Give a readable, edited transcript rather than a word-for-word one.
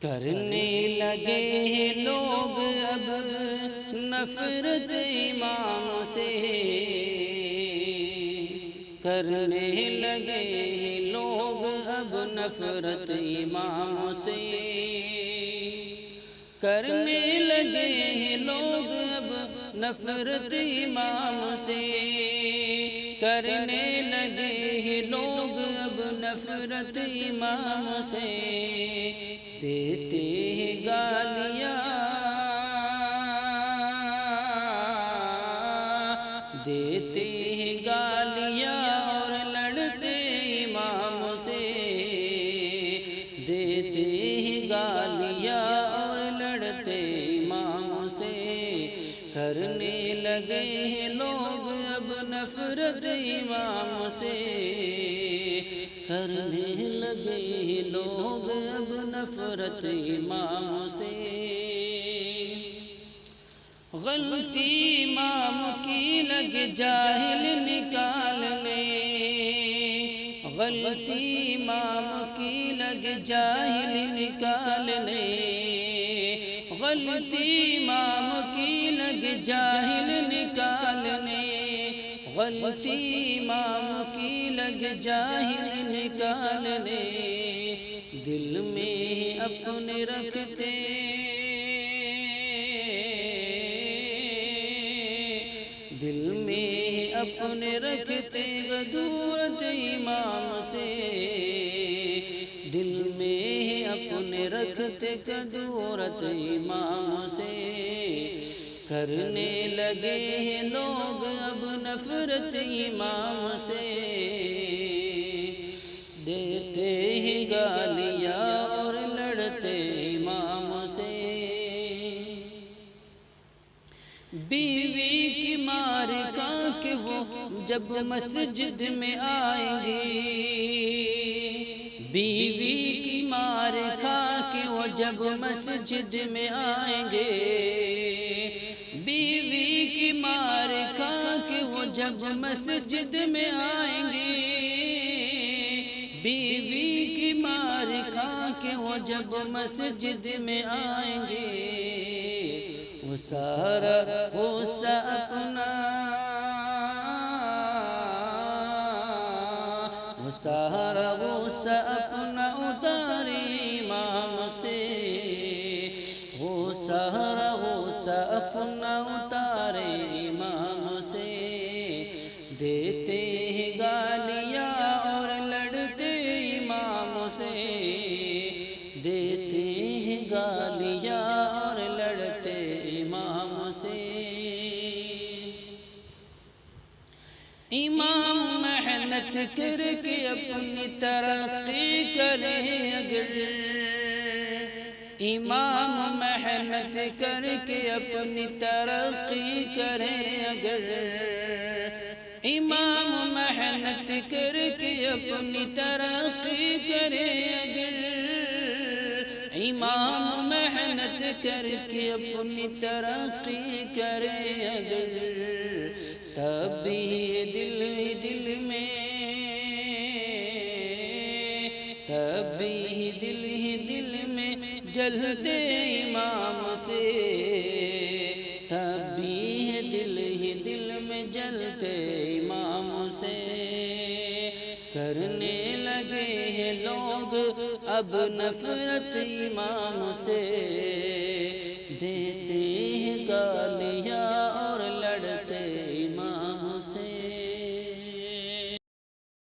کرنے لگے ہیں لوگ اب نفرت امام سے، کرنے لگے ہیں لوگ اب نفرت امام سے، کرنے لگے ہیں لوگ اب نفرت امام سے، کرنے لگے ہیں لوگ اب نفرت امام سے، دیتے ہیں گالیاں، دیتے ہیں گالیاں اور لڑتے امام سے، دیتے ہیں گالیاں اور لڑتے امام سے، کرنے لگے ہیں لوگ اب نفرت امام سے، کرنے لگے ہیں لوگ اب نفرت امام سے، غلطی امام کی لگ جاہل نکالنے، غلطی امام کی لگ جاہل نکالنے، غلطی امام کی لگ جاہل نکالنے، غلطی امام کی لگ جاہل نکالنے، دل میں اپنے رکھتے، دل میں اپنے رکھتے غدورت امام سے، دل میں اپنے رکھتے غدورت امام سے، کرنے لگے ہیں لوگ اب نفرت امام سے، دیتے ہیں گالیاں اور لڑتے امام سے، بیوی کی مار کا کہ وہ جب مسجد میں آئیں گے، بیوی کی مار کھا کے وہ جب مسجد میں آئیں گے، بیوی کی مار کھا کے وہ جب مسجد میں آئیں گے، بیوی کی مار کھا کے وہ جب مسجد میں آئیں گے، وہ سارا غصہ اپنا، وہ سارا غصہ اپنا اتارے امام سے، وہ سارا غصہ اپنا اتارے امام سے، دیتے ہیں گالیاں اور لڑتے امام سے، دیتے ہیں گالیاں اور لڑتے امام سے، امام محنت کر کے اپنی ترقی کرے اگر، امام محنت کر کے اپنی ترقی کرے اگر، امام محنت کر کے اپنی ترقی کرے اگر، امام محنت کر کے اپنی ترقی کرے اگر، تب بھی دل میں، تب بھی دل میں جلتے امام سے، تب بھی دل میں جلتے امام سے، کرنے لگے ہیں لوگ اب نفرت امام سے، دیتے ہیں گالیاں